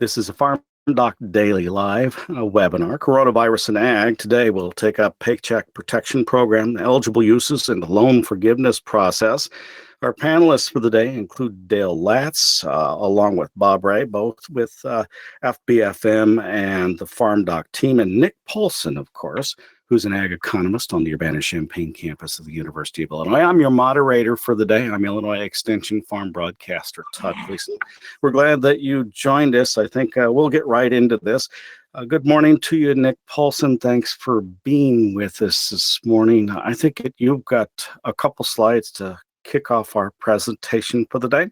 This is a FarmDoc Daily Live webinar, Coronavirus and Ag. Today we'll take up Paycheck Protection Program, eligible uses, and the loan forgiveness process. Our panelists for the day include Dale Lattz, along with Bob Ray, both with FBFM and the FarmDoc team, and Nick Paulson, of course, who's an ag economist on the Urbana-Champaign campus of the University of Illinois. I'm your moderator for the day. I'm Illinois Extension Farm broadcaster Todd Gleason. We're glad that you joined us. I think we'll get right into this. Good morning to you, Nick Paulson. Thanks for being with us this morning. I think you've got a couple slides to kick off our presentation for the day.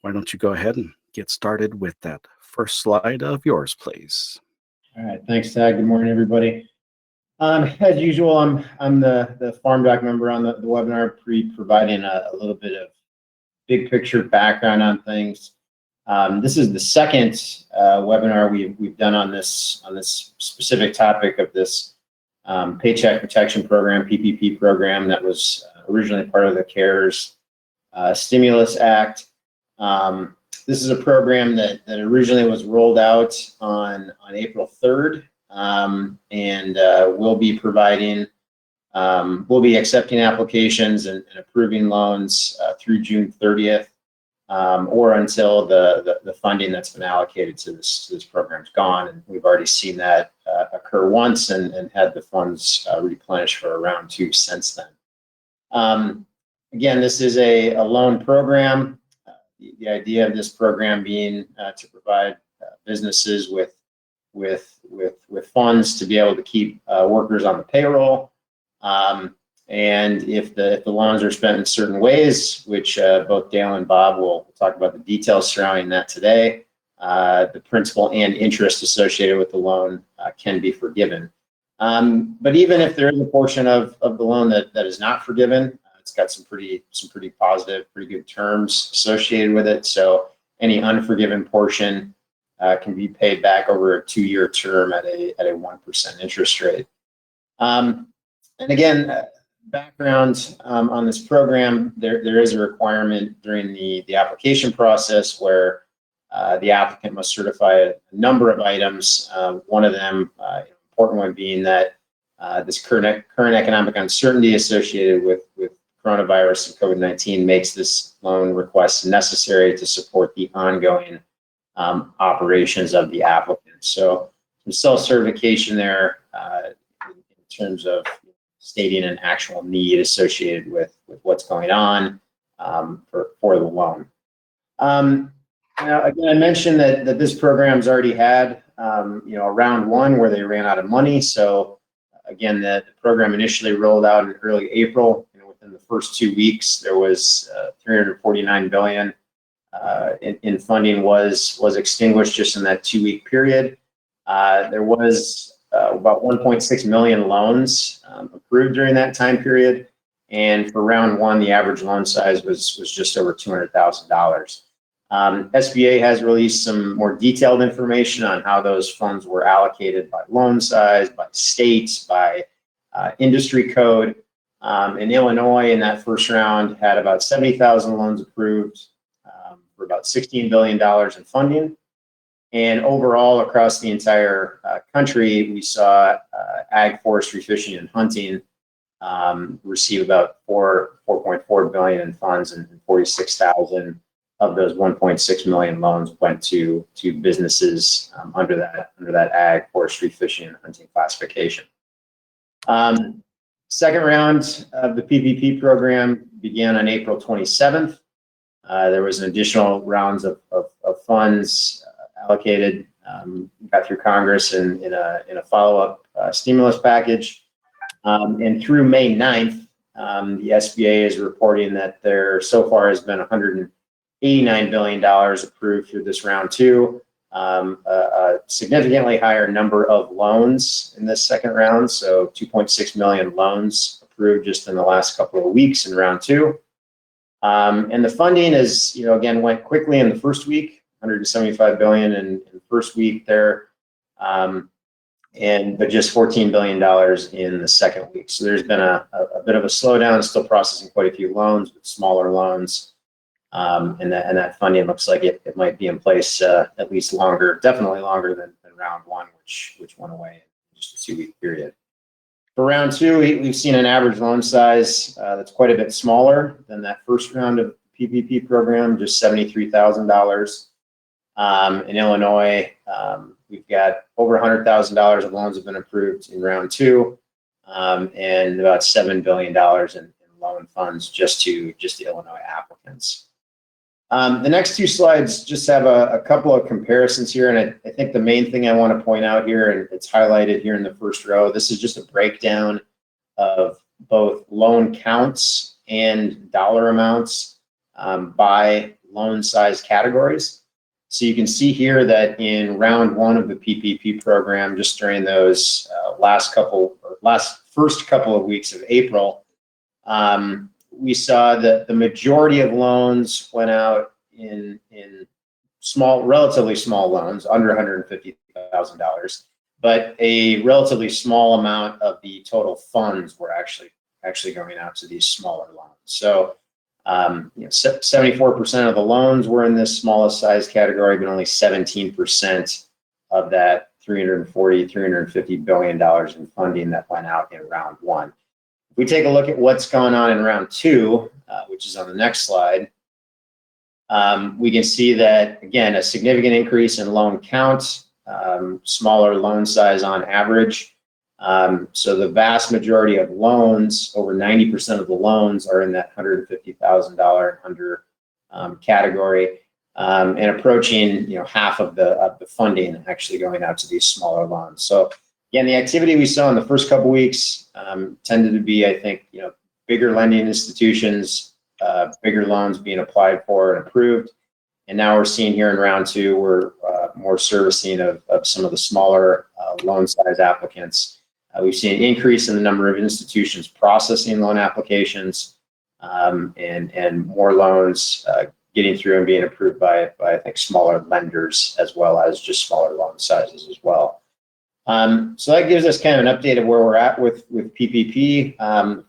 Why don't you go ahead and get started with that first slide of yours, please. All right, thanks, Todd. Good morning, everybody. As usual, I'm the FarmDoc member on the webinar, providing a little bit of big picture background on things. This is the second webinar we've done on this specific topic of this Paycheck Protection Program, PPP program, that was originally part of the CARES Stimulus Act. This is a program that originally was rolled out on April 3rd. And we'll be accepting applications and approving loans through June 30th, or until the funding that's been allocated to this program is gone. And we've already seen that occur once and had the funds replenished for round 2 since then. Again, this is a loan program. The idea of this program being to provide businesses with funds to be able to keep workers on the payroll. And if the loans are spent in certain ways, which both Dale and Bob will talk about the details surrounding that today, the principal and interest associated with the loan can be forgiven. But even if there is a portion of the loan that is not forgiven, it's got some pretty positive, pretty good terms associated with it. So any unforgiven portion can be paid back over a 2-year term at a 1% interest rate. And again, background on this program, there is a requirement during the application process where the applicant must certify a number of items. One of them, important one, being that this current economic uncertainty associated with coronavirus and COVID-19 makes this loan request necessary to support the ongoing operations of the applicant. So some self-certification there in terms of stating an actual need associated with what's going on for the loan. Now, again, I mentioned that this program's already had a round 1 where they ran out of money. So again, the program initially rolled out in early April. Within the first 2 weeks, there was $349 billion in funding was extinguished just in that 2-week period. There was about 1.6 million loans approved during that time period, and for round 1, the average loan size was just over $200,000. SBA has released some more detailed information on how those funds were allocated by loan size, by states, by industry code. In Illinois, in that first round, had about 70,000 loans approved for about $16 billion in funding. And overall, across the entire country, we saw ag, forestry, fishing, and hunting receive about $4.4 billion in funds, and 46,000 of those 1.6 million loans went to businesses under that ag, forestry, fishing, and hunting classification. Second round of the PPP program began on April 27th. There was an additional rounds of funds allocated, got through Congress in a follow-up stimulus package. And through May 9th, the SBA is reporting that there so far has been $189 billion approved through this round 2. A significantly higher number of loans in this second round, so 2.6 million loans approved just in the last couple of weeks in round 2. And the funding is, again, went quickly in the first week, $175 billion in the first week there, but just $14 billion in the second week. So there's been a bit of a slowdown, still processing quite a few loans, but smaller loans. And that funding looks like it might be in place at least longer, definitely longer than round one, which went away in just a 2-week period. For round two, we've seen an average loan size that's quite a bit smaller than that first round of PPP program, just $73,000. In Illinois, we've got over $100,000 of loans have been approved in round two, and about $7 billion in loan funds just to Illinois applicants. The next two slides just have a couple of comparisons here, and I think the main thing I want to point out here, and it's highlighted here in the first row, this is just a breakdown of both loan counts and dollar amounts by loan size categories. So you can see here that in round one of the PPP program, just during those first couple of weeks of April, we saw that the majority of loans went out in relatively small loans, under $150,000, but a relatively small amount of the total funds were actually going out to these smaller loans. So 74% of the loans were in this smallest size category, but only 17% of that $350 billion in funding that went out in round one. If we take a look at what's going on in round two, which is on the next slide, we can see that, again, a significant increase in loan count, smaller loan size on average. So the vast majority of loans, over 90% of the loans, are in that $150,000 under category, and approaching half of the funding actually going out to these smaller loans. So again, the activity we saw in the first couple weeks tended to be, I think, bigger lending institutions, bigger loans being applied for and approved. And now we're seeing here in round two, we're more servicing of some of the smaller loan size applicants. We've seen an increase in the number of institutions processing loan applications, and more loans getting through and being approved by I think smaller lenders, as well as just smaller loan sizes as well. So that gives us kind of an update of where we're at with PPP.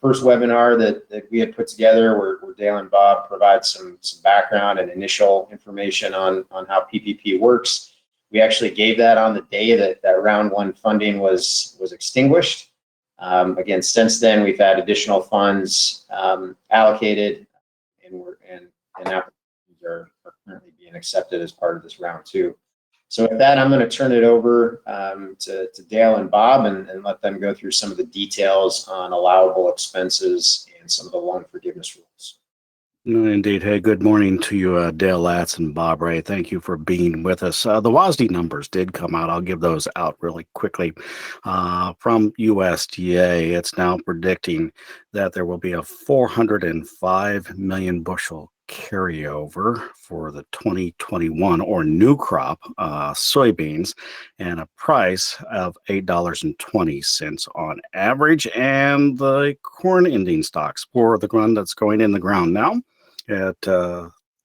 First webinar that we had put together, where Dale and Bob provide some background and initial information on how PPP works. We actually gave that on the day that round one funding was extinguished. Again, since then we've had additional funds allocated, and applications are currently being accepted as part of this round two. So with that, I'm going to turn it over to Dale and Bob and let them go through some of the details on allowable expenses and some of the loan forgiveness rules. Indeed. Hey, good morning to you, Dale Lattz and Bob Ray. Thank you for being with us. The WASD numbers did come out. I'll give those out really quickly. From USDA, it's now predicting that there will be a 405 million bushel carryover for the 2021 or new crop soybeans, and a price of $8.20 on average. And the corn ending stocks for the ground that's going in the ground now at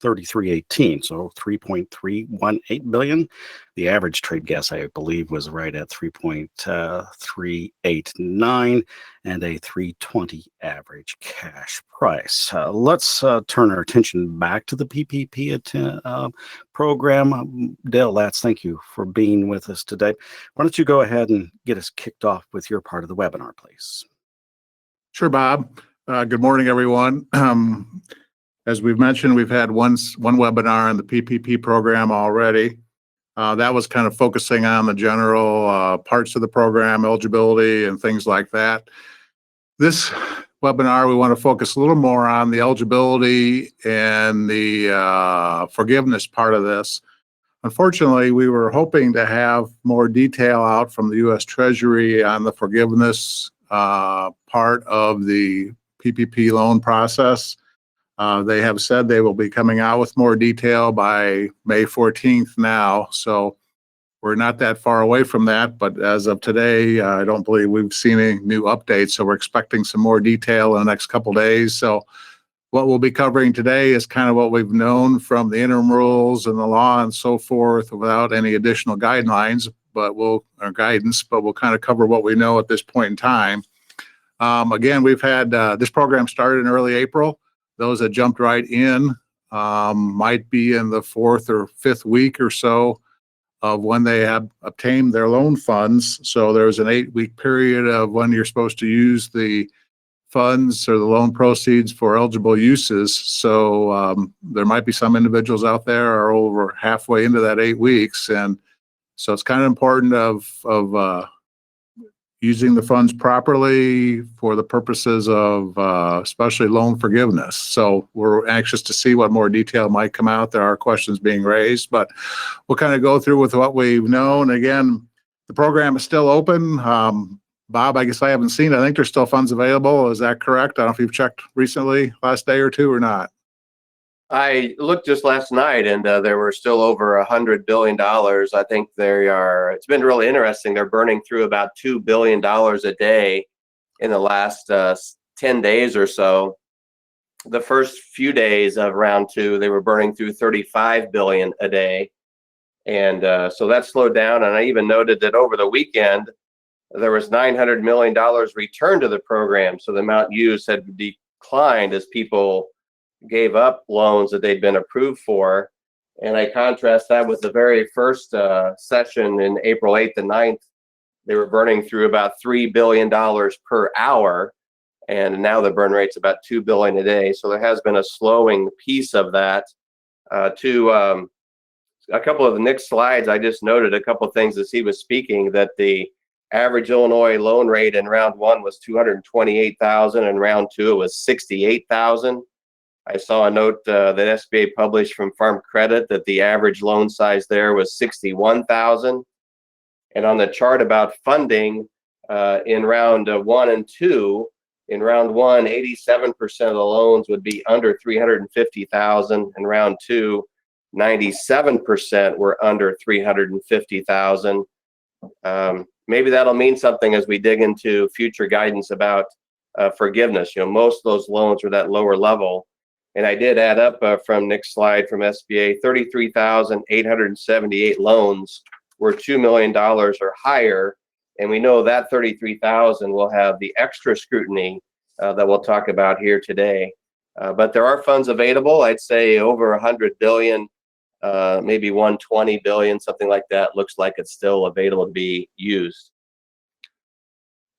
33.18, so 3.318 billion. The average trade guess, I believe, was right at 3.389, and a 320 average cash price. Let's turn our attention back to the PPP program. Dale Lattz, thank you for being with us today. Why don't you go ahead and get us kicked off with your part of the webinar, please? Sure, Bob. Good morning, everyone. As we've mentioned, we've had one webinar on the PPP program already. That was kind of focusing on the general parts of the program, eligibility and things like that. This webinar, we want to focus a little more on the eligibility and the forgiveness part of this. Unfortunately, we were hoping to have more detail out from the U.S. Treasury on the forgiveness part of the PPP loan process. They have said they will be coming out with more detail by May 14th now, so we're not that far away from that, but as of today, I don't believe we've seen any new updates, so we're expecting some more detail in the next couple days. So what we'll be covering today is kind of what we've known from the interim rules and the law and so forth, without any additional guidelines, but we'll kind of cover what we know at this point in time. Again, we've had this program started in early April. Those that jumped right in might be in the 4th or 5th week or so of when they have obtained their loan funds. So there's an 8-week period of when you're supposed to use the funds or the loan proceeds for eligible uses. So there might be some individuals out there are over halfway into that 8 weeks. And so it's kind of important of using the funds properly for the purposes of especially loan forgiveness. So we're anxious to see what more detail might come out. There are questions being raised, but we'll kind of go through with what we've known. Again, the program is still open. Bob, I guess I haven't seen it. I think there's still funds available. Is that correct? I don't know if you've checked recently, last day or two or not. I looked just last night, and there were still over $100 billion. I think they are. It's been really interesting. They're burning through about $2 billion a day in the last 10 days or so. The first few days of round 2, they were burning through $35 billion a day, and so that slowed down. And I even noted that over the weekend, there was $900 million returned to the program. So the amount used had declined as people gave up loans that they'd been approved for. And I contrast that with the very first session in April 8th and 9th. They were burning through about $3 billion per hour. And now the burn rate's about $2 billion a day. So there has been a slowing piece of that. To a couple of Nick's slides, I just noted a couple of things as he was speaking, that the average Illinois loan rate in round 1 was $228,000, and round 2 it was $68,000. I saw a note that SBA published from Farm Credit that the average loan size there was $61,000. And on the chart about funding in round 1 and 2, in round 1, 87% of the loans would be under $350,000. In round 2, 97% were under $350,000. Maybe that'll mean something as we dig into future guidance about forgiveness. Most of those loans are that lower level. And I did add up from Nick's slide from SBA, 33,878 loans were $2 million or higher. And we know that 33,000 will have the extra scrutiny that we'll talk about here today. But there are funds available. I'd say over 100 billion, maybe 120 billion, something like that. Looks like it's still available to be used.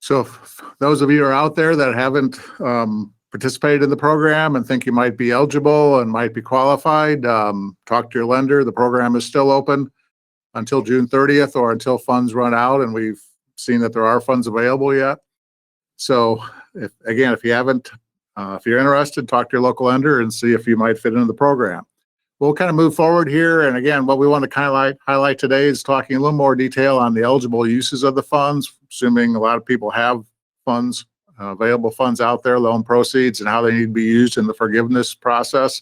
So if those of you are out there that haven't participated in the program and think you might be eligible and might be qualified, talk to your lender. The program is still open until June 30th or until funds run out, and we've seen that there are funds available yet. So if you haven't, if you're interested, talk to your local lender and see if you might fit into the program. We'll kind of move forward here. And again, what we want to highlight today is talking a little more detail on the eligible uses of the funds, assuming a lot of people have funds, available funds out there, loan proceeds, and how they need to be used in the forgiveness process.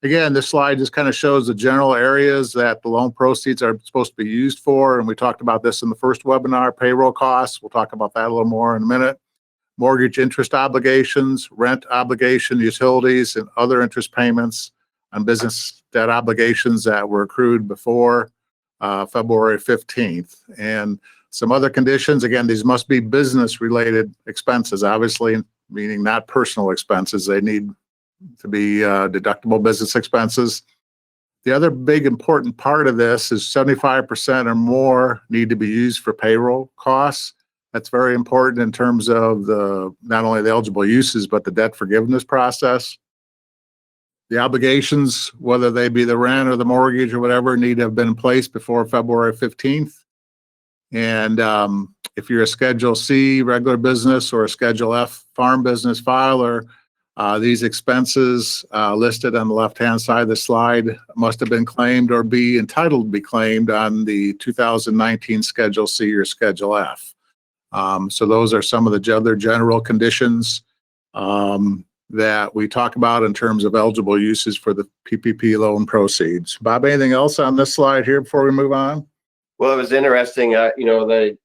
Again, this slide just kind of shows the general areas that the loan proceeds are supposed to be used for. And we talked about this in the first webinar, payroll costs. We'll talk about that a little more in a minute. Mortgage interest obligations, rent obligation, utilities, and other interest payments on business debt obligations that were accrued before February 15th. And some other conditions, again, these must be business-related expenses, obviously, meaning not personal expenses. They need to be deductible business expenses. The other big important part of this is 75% or more need to be used for payroll costs. That's very important in terms of not only the eligible uses, but the debt forgiveness process. The obligations, whether they be the rent or the mortgage or whatever, need to have been in place before February 15th. And if you're a Schedule C regular business or a Schedule F farm business filer, these expenses listed on the left-hand side of the slide must have been claimed or be entitled to be claimed on the 2019 Schedule C or Schedule F. So those are some of the other general conditions that we talk about in terms of eligible uses for the PPP loan proceeds. Bob, anything else on this slide here before we move on? Well, it was interesting, the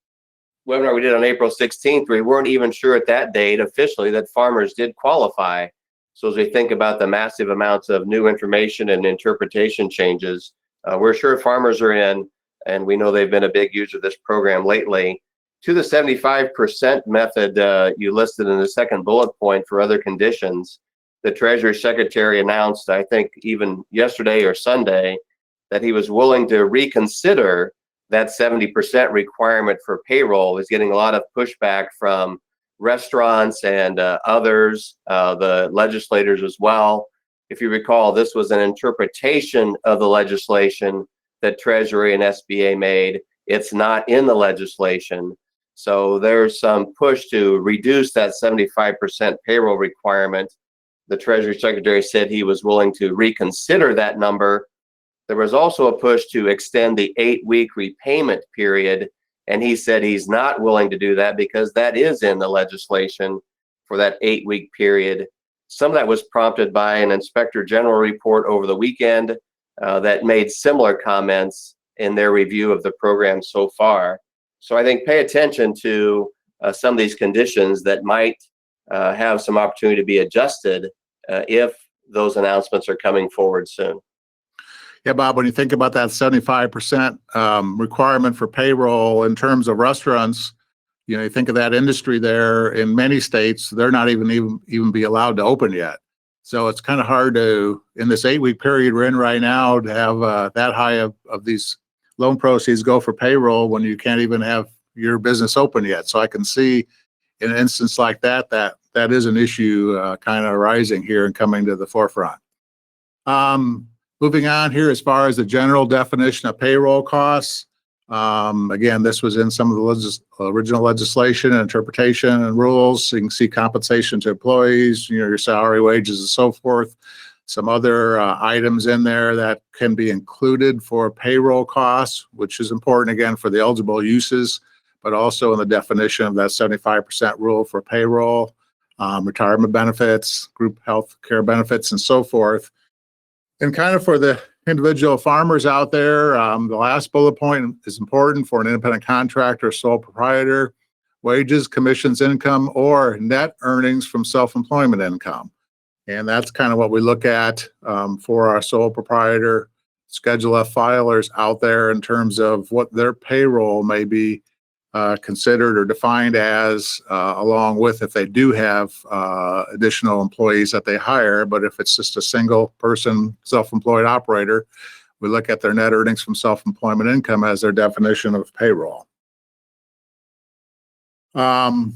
webinar we did on April 16th, we weren't even sure at that date officially that farmers did qualify. So as we think about the massive amounts of new information and interpretation changes, we're sure farmers are in, and we know they've been a big user of this program lately. To the 75% method you listed in the second bullet point for other conditions, the Treasury Secretary announced, I think even yesterday or Sunday, that he was willing to reconsider that 70% requirement for payroll. Is getting a lot of pushback from restaurants and others, the legislators as well. If you recall, this was an interpretation of the legislation that Treasury and SBA made. It's not in the legislation. So there's some push to reduce that 75% payroll requirement. The Treasury Secretary said he was willing to reconsider that number. There was also a push to extend the 8-week repayment period, and he said he's not willing to do that because that is in the legislation for that 8-week period. Some of that was prompted by an Inspector General report over the weekend that made similar comments in their review of the program so far. So I think pay attention to some of these conditions that might have some opportunity to be adjusted if those announcements are coming forward soon. Yeah, Bob, when you think about that 75% requirement for payroll in terms of restaurants, you know, you think of that industry there. In many states, they're not even be allowed to open yet. So it's kind of hard to, in this 8-week period we're in right now, to have that high of these loan proceeds go for payroll when you can't even have your business open yet. So I can see in an instance like that, that is an issue kind of rising here and coming to the forefront. Moving on here, as far as the general definition of payroll costs, again, this was in some of the original legislation and interpretation and rules. So you can see compensation to employees, you know, your salary, wages, and so forth. Some other items in there that can be included for payroll costs, which is important, again, for the eligible uses, but also in the definition of that 75% rule for payroll, retirement benefits, group health care benefits, and so forth. And kind of for the individual farmers out there, the last bullet point is important for an independent contractor, sole proprietor, wages, commissions, income, or net earnings from self-employment income. And that's kind of what we look at for our sole proprietor Schedule F filers out there in terms of what their payroll may be considered or defined as, along with if they do have additional employees that they hire. But if it's just a single person self-employed operator, we look at their net earnings from self-employment income as their definition of payroll. Bob,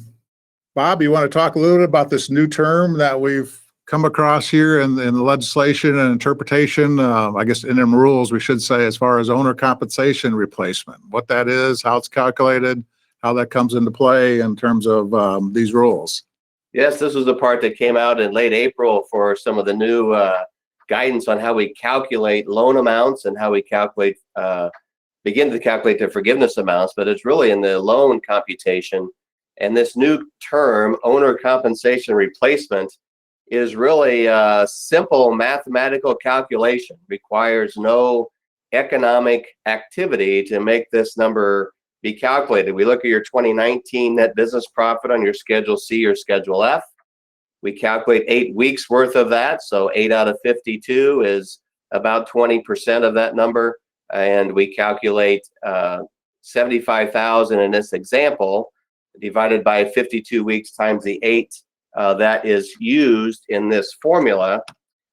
you want to talk a little bit about this new term that we've come across here in the legislation and interpretation, I guess in them rules, we should say, as far as owner compensation replacement, what that is, how it's calculated, how that comes into play in terms of these rules. Yes, this was the part that came out in late April for some of the new guidance on how we calculate loan amounts and how we calculate, begin to calculate the forgiveness amounts, but it's really in the loan computation. And this new term, owner compensation replacement, is really a simple mathematical calculation, requires no economic activity to make this number be calculated. We look at your 2019 net business profit on your Schedule C or Schedule F. We calculate 8 weeks worth of that. So 8 out of 52 is about 20% of that number. And we calculate 75,000 in this example, divided by 52 weeks times the 8 that is used in this formula,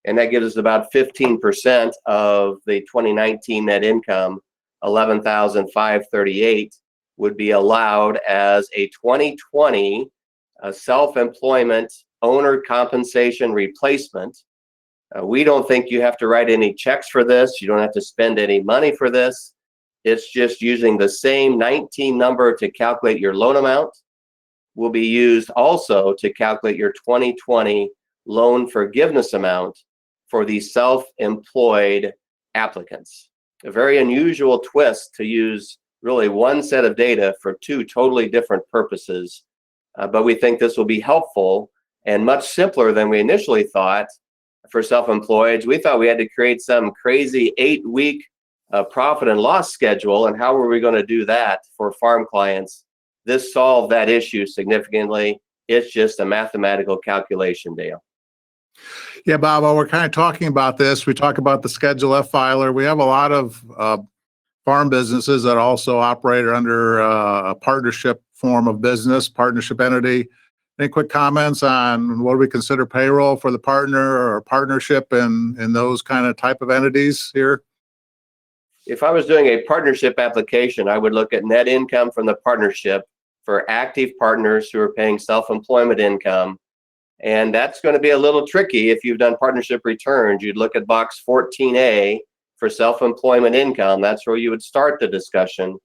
and that gives us about 15% of the 2019 net income. 11,538 would be allowed as a 2020 self-employment owner compensation replacement. We don't think you have to write any checks for this. You don't have to spend any money for this. It's just using the same 19 number to calculate your loan amount will be used also to calculate your 2020 loan forgiveness amount for the self-employed applicants. A very unusual twist to use really one set of data for two totally different purposes. But we think this will be helpful and much simpler than we initially thought for self-employed. We thought we had to create some crazy 8-week profit and loss schedule, and how were we going to do that for farm clients? This solved that issue significantly. It's just a mathematical calculation, Dale. Yeah, Bob, while we're kind of talking about this, we talk about the Schedule F filer. We have a lot of farm businesses that also operate under a partnership form of business, partnership entity. Any quick comments on what do we consider payroll for the partner or partnership in those kind of type of entities here? If I was doing a partnership application, I would look at net income from the partnership for active partners who are paying self-employment income. And that's going to be a little tricky if you've done partnership returns. You'd look at box 14A for self-employment income. That's where you would start the discussion.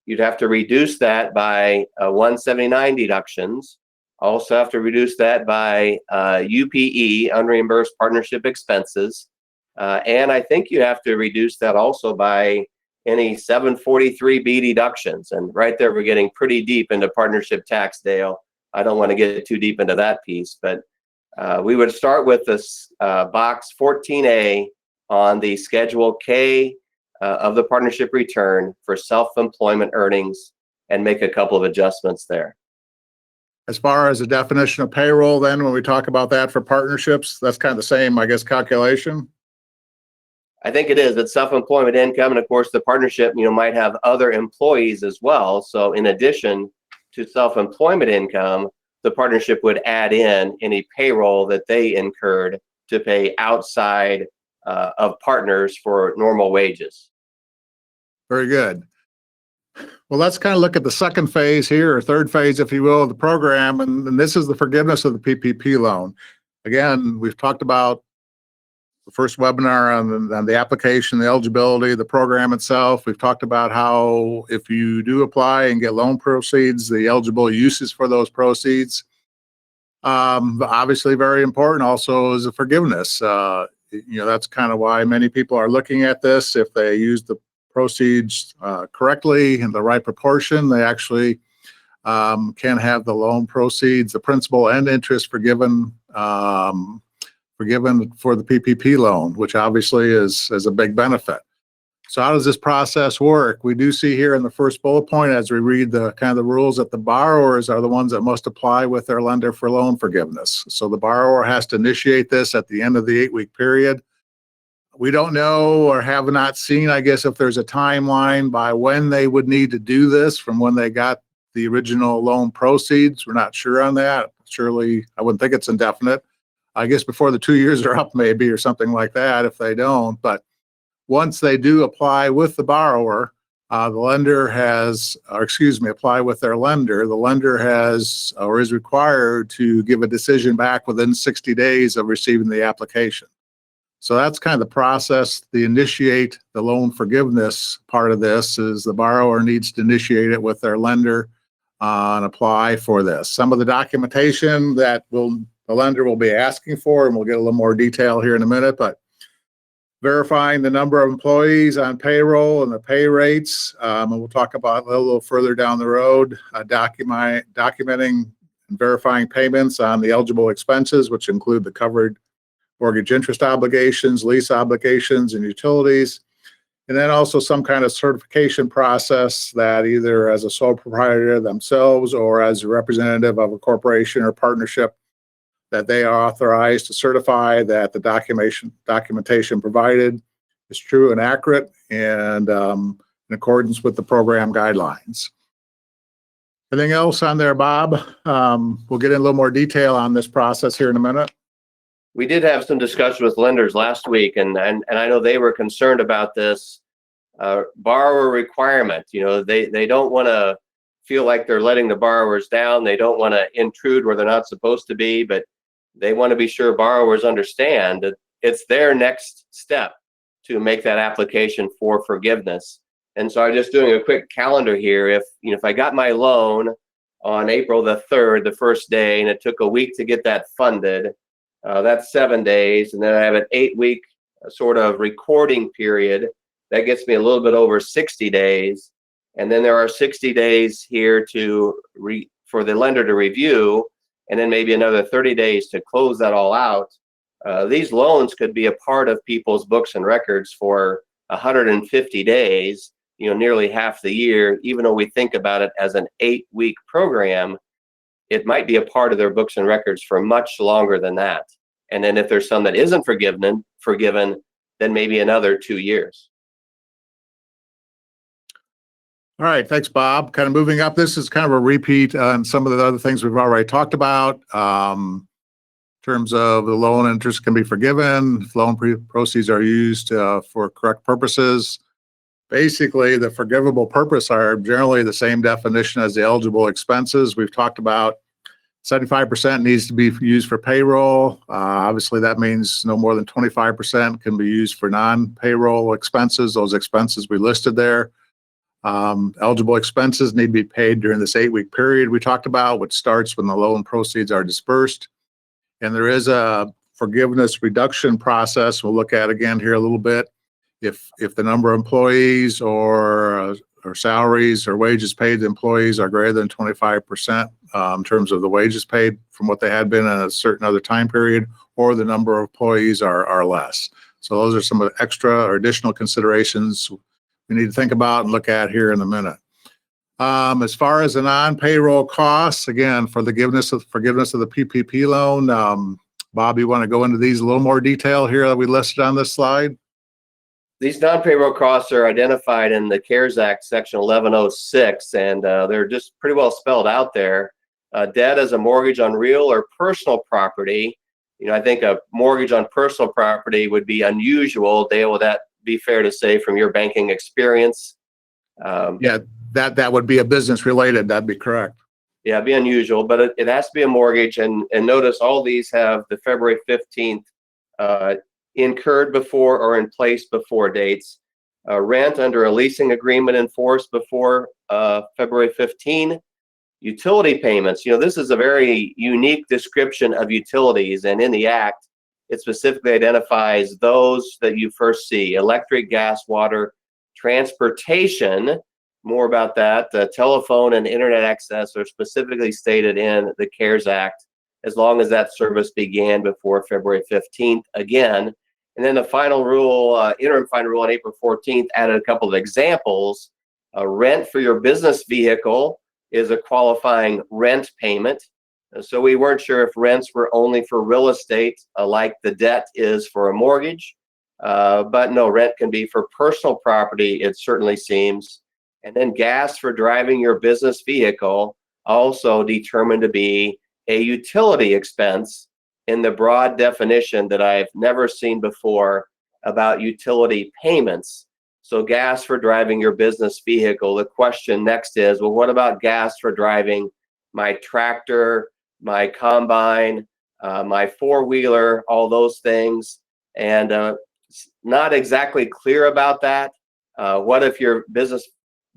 You'd have to reduce that by 179 deductions. Also have to reduce that by UPE, unreimbursed partnership expenses. And I think you have to reduce that also by any 743B deductions. And right there, we're getting pretty deep into partnership tax, Dale. I don't want to get too deep into that piece, but we would start with this box 14A on the Schedule K of the partnership return for self-employment earnings and make a couple of adjustments there. As far as the definition of payroll, then when we talk about that for partnerships, that's kind of the same, I guess, calculation. I think it is. It's self-employment income, and of course, the partnership, might have other employees as well. So, in addition to self-employment income, the partnership would add in any payroll that they incurred to pay outside of partners for normal wages. Very good. Well, let's kind of look at the second phase here, or third phase, if you will, of the program. And this is the forgiveness of the PPP loan. Again, we've talked about the first webinar on the application, the eligibility, the program itself. We've talked about how if you do apply and get loan proceeds, the eligible uses for those proceeds. Obviously, very important also is the forgiveness. That's kind of why many people are looking at this. If they use the proceeds correctly in the right proportion, they actually can have the loan proceeds, the principal and interest forgiven for the PPP loan, which obviously is a big benefit. So how does this process work? We do see here in the first bullet point, as we read the kind of the rules, that the borrowers are the ones that must apply with their lender for loan forgiveness. So the borrower has to initiate this at the end of the 8-week period. We don't know or have not seen, I guess, if there's a timeline by when they would need to do this from when they got the original loan proceeds. We're not sure on that. Surely, I wouldn't think it's indefinite. I guess before the 2 years are up, maybe, or something like that, if they don't. But once they do apply with the borrower, the lender has, apply with their lender, the lender has or is required to give a decision back within 60 days of receiving the application. So that's kind of the process. The initiate the loan forgiveness part of this is the borrower needs to initiate it with their lender and apply for this. Some of the documentation that the lender will be asking for, and we'll get a little more detail here in a minute, but verifying the number of employees on payroll and the pay rates, and we'll talk about a little further down the road, documenting and verifying payments on the eligible expenses, which include the covered mortgage interest obligations, lease obligations, and utilities. And then also some kind of certification process that either as a sole proprietor themselves or as a representative of a corporation or partnership that they are authorized to certify that the documentation provided is true and accurate and in accordance with the program guidelines. Anything else on there, Bob? We'll get in a little more detail on this process here in a minute. We did have some discussion with lenders last week, and I know they were concerned about this borrower requirement. They don't want to feel like they're letting the borrowers down. They don't want to intrude where they're not supposed to be, but they want to be sure borrowers understand that it's their next step to make that application for forgiveness. And so I'm just doing a quick calendar here. If I got my loan on April the 3rd, the first day, and it took a week to get that funded, that's 7 days. And then I have an 8-week sort of recording period. That gets me a little bit over 60 days. And then there are 60 days here for the lender to review, and then maybe another 30 days to close that all out. These loans could be a part of people's books and records for 150 days, nearly half the year. Even though we think about it as an 8-week program, it might be a part of their books and records for much longer than that. And then if there's some that isn't forgiven, then maybe another 2 years. All right, thanks, Bob. Kind of moving up, this is kind of a repeat on some of the other things we've already talked about. In terms of the loan interest can be forgiven, if loan proceeds are used for correct purposes. Basically, the forgivable purpose are generally the same definition as the eligible expenses. We've talked about 75% needs to be used for payroll. Obviously, that means no more than 25% can be used for non-payroll expenses, those expenses we listed there. Eligible expenses need to be paid during this 8-week period we talked about, which starts when the loan proceeds are dispersed. And there is a forgiveness reduction process we'll look at again here a little bit. If the number of employees or salaries or wages paid to employees are greater than 25% in terms of the wages paid from what they had been in a certain other time period, or the number of employees are less. So those are some of the extra or additional considerations we need to think about and look at here in a minute. As far as the non-payroll costs, again, for the forgiveness of the PPP loan, Bob, you want to go into these a little more detail here that we listed on this slide? These non-payroll costs are identified in the CARES Act, Section 1106, and they're just pretty well spelled out there. Debt as a mortgage on real or personal property. I think a mortgage on personal property would be unusual. Dale, would that be fair to say from your banking experience? Yeah, that would be a business related. That'd be correct. Yeah, it'd be unusual, but it has to be a mortgage. And notice all these have the February 15th incurred before or in place before dates. Rent under a leasing agreement in force before February 15. Utility payments. This is a very unique description of utilities, and in the Act, it specifically identifies those that you first see: electric, gas, water, transportation. More about that. Telephone and internet access are specifically stated in the CARES Act, as long as that service began before February 15th again. And then the final rule, interim final rule on April 14th, added a couple of examples. Rent for your business vehicle is a qualifying rent payment. So we weren't sure if rents were only for real estate, like the debt is for a mortgage. But no, rent can be for personal property, it certainly seems. And then gas for driving your business vehicle, also determined to be a utility expense in the broad definition that I've never seen before about utility payments. So gas for driving your business vehicle. The question next is, well, what about gas for driving my tractor, my combine, my four-wheeler, all those things? And not exactly clear about that. What if your business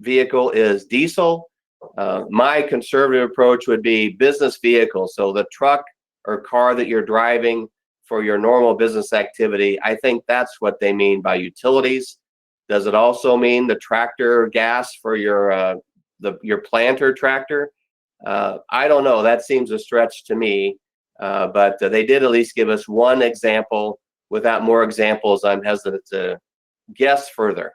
vehicle is diesel? My conservative approach would be business vehicle. So the truck or car that you're driving for your normal business activity. I think that's what they mean by utilities. Does it also mean the tractor gas for your planter tractor? I don't know. That seems a stretch to me. But they did at least give us one example. Without more examples, I'm hesitant to guess further.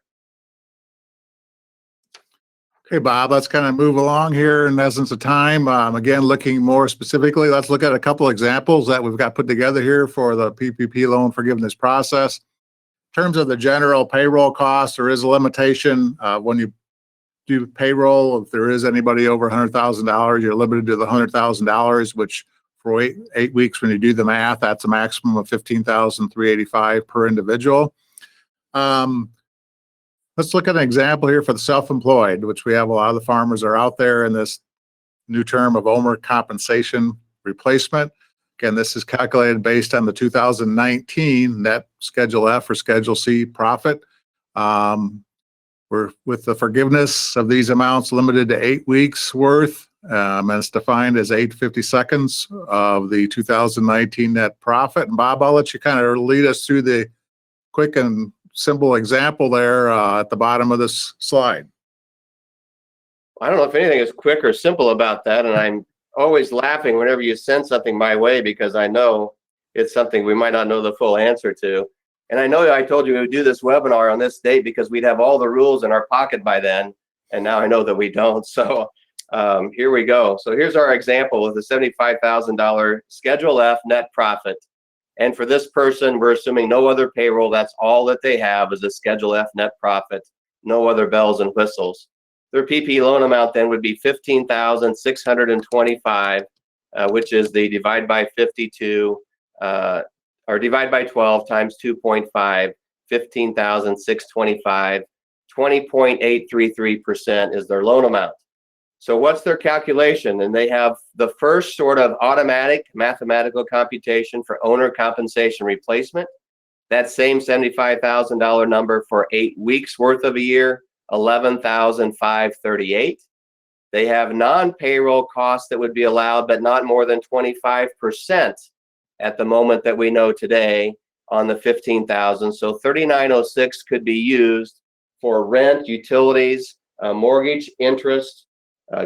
Okay, Bob, let's kind of move along here in essence of time. Again, looking more specifically, let's look at a couple examples that we've got put together here for the PPP loan forgiveness process. In terms of the general payroll costs, there is a limitation. When you do payroll, if there is anybody over $100,000, you're limited to the $100,000, which for eight weeks, when you do the math, that's a maximum of $15,385 per individual. Let's look at an example here for the self-employed, which we have a lot of the farmers are out there in this new term of owner compensation replacement. Again, this is calculated based on the 2019 net Schedule F or Schedule C profit. We're with the forgiveness of these amounts limited to 8 weeks worth, and it's defined as 8/52 of the 2019 net profit. And Bob, I'll let you kind of lead us through the quick and simple example there at the bottom of this slide. I don't know if anything is quick or simple about that, and I'm always laughing whenever you send something my way because I know it's something we might not know the full answer to. And I know I told you we would do this webinar on this date because we'd have all the rules in our pocket by then, and now I know that we don't. So here we go. So here's our example with a $75,000 Schedule F net profit. And for this person, we're assuming no other payroll. That's all that they have is a Schedule F net profit, no other bells and whistles. their PP loan amount then would be $15,625, which is the divide by 52, or divide by 12 times 2.5, 15,625. 20.833% is their loan amount. So what's their calculation? And they have the first sort of automatic mathematical computation for owner compensation replacement. That same $75,000 number for 8 weeks worth of a year, $11,538. They have non-payroll costs that would be allowed, but not more than 25% at the moment that we know today on the 15,000. So 3906 could be used for rent, utilities, mortgage, interest,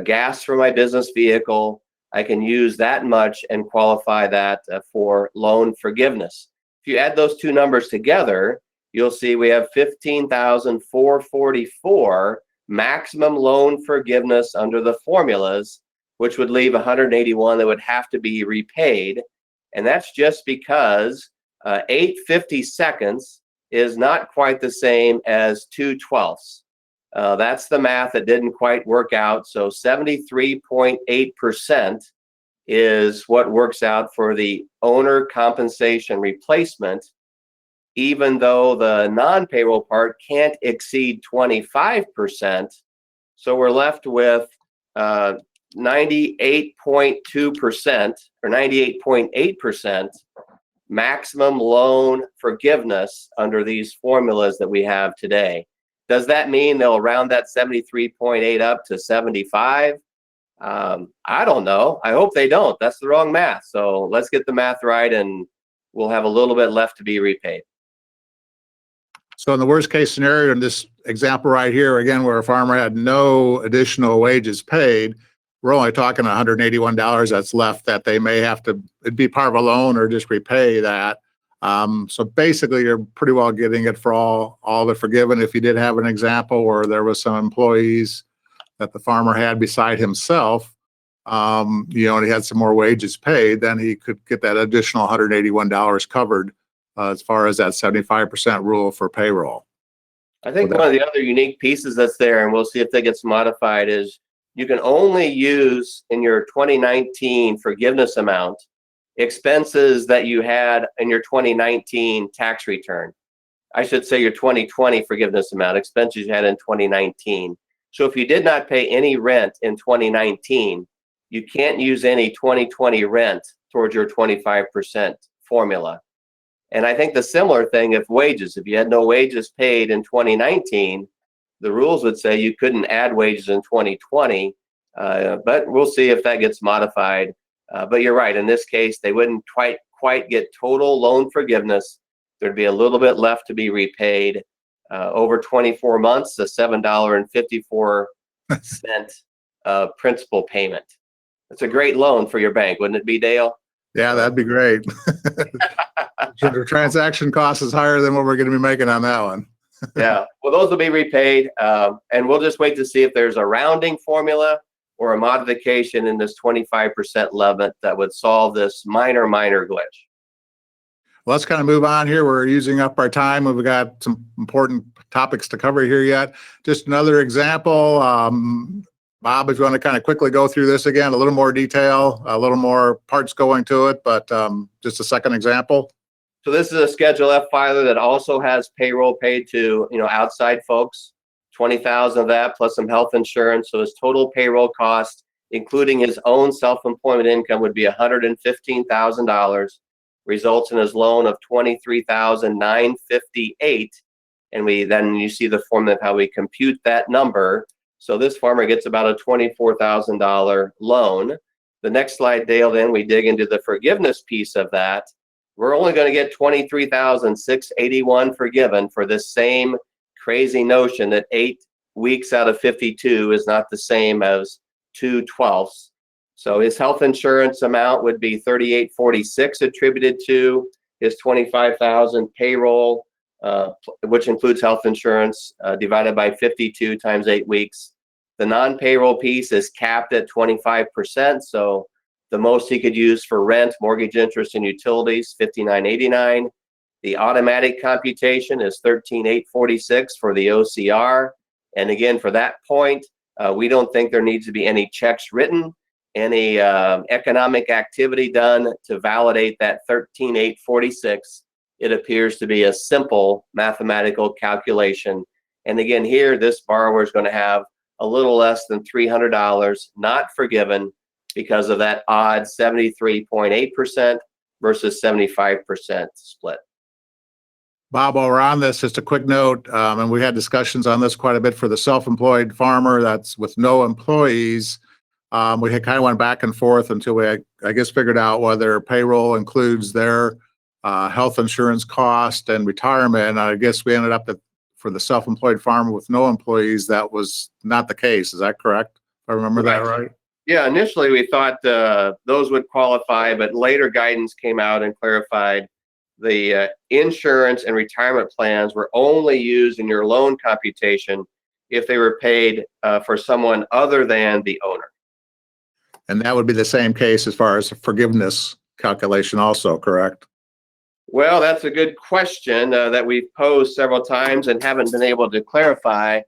gas for my business vehicle. I can use that much and qualify that for loan forgiveness. If you add those two numbers together, you'll see we have 15,444 maximum loan forgiveness under the formulas, which would leave 181 that would have to be repaid. And that's just because 8/50 seconds is not quite the same as 2/12. That's the math that didn't quite work out. So 73.8% is what works out for the owner compensation replacement, even though the non-payroll part can't exceed 25%. So we're left with 98.2% or 98.8% maximum loan forgiveness under these formulas that we have today. Does that mean they'll round that 73.8 up to 75? I don't know. I hope they don't. That's the wrong math. So let's get the math right and we'll have a little bit left to be repaid. So in the worst case scenario, in this example right here, again, where a farmer had no additional wages paid, we're only talking $181 that's left that they may have to, it'd be part of a loan or just repay that. So basically you're pretty well getting it for all the forgiven. If you did have an example where there was some employees that the farmer had beside himself, you know, and he had some more wages paid, then he could get that additional $181 covered as far as that 75% rule for payroll. I think one of the other unique pieces that's there, and we'll see if that gets modified, is you can only use in your 2019 forgiveness amount expenses that you had in your 2019 tax return. I should say your 2020 forgiveness amount, expenses you had in 2019. So if you did not pay any rent in 2019, you can't use any 2020 rent towards your 25% formula. And I think the similar thing if you had no wages paid in 2019, the rules would say you couldn't add wages in 2020, but we'll see if that gets modified. But you're right, in this case, they wouldn't quite get total loan forgiveness. There'd be a little bit left to be repaid over 24 months, a $7.54 principal payment. It's a great loan for your bank, wouldn't it be, Dale? Yeah, that'd be great. The transaction cost is higher than what we're going to be making on that one. Yeah, well, those will be repaid, and we'll just wait to see if there's a rounding formula or a modification in this 25% limit that would solve this minor glitch. Well, let's kind of move on here. We're using up our time. We've got some important topics to cover here yet. Just another example. Bob, if you want to kind of quickly go through this again, a little more detail, a little more parts going to it, but just a second example. So this is a Schedule F filer that also has payroll paid to, outside folks, 20,000 of that plus some health insurance. So his total payroll cost, including his own self-employment income, would be $115,000, results in his loan of $23,958. And then you see the formula of how we compute that number. So this farmer gets about a $24,000 loan. The next slide, Dale, then we dig into the forgiveness piece of that. We're only going to get $23,681 forgiven for this same crazy notion that 8 weeks out of 52 is not the same as 2/12. So his health insurance amount would be $38.46 attributed to his $25,000 payroll, which includes health insurance, divided by 52 times 8 weeks. The non-payroll piece is capped at 25%. So the most he could use for rent, mortgage interest, and utilities, $59.89. The automatic computation is $13,846 for the OCR. And again, for that point, We don't think there needs to be any checks written, any economic activity done to validate that 13,846. It appears to be a simple mathematical calculation. And again, here, this borrower is going to have a little less than $300 not forgiven because of that odd 73.8% versus 75% split. Bob, while we're on this, just a quick note, and we had discussions on this quite a bit for the self-employed farmer that's with no employees. We had kind of went back and forth until we, I guess, figured out whether payroll includes their health insurance cost and retirement. I guess we ended up that for the self-employed farmer with no employees, that was not the case. Is that correct? If I remember that right? Yeah, initially we thought those would qualify, but later guidance came out and clarified the insurance and retirement plans were only used in your loan computation if they were paid for someone other than the owner. And that would be the same case as far as the forgiveness calculation also, correct? Well, that's a good question that we've posed several times and haven't been able to clarify.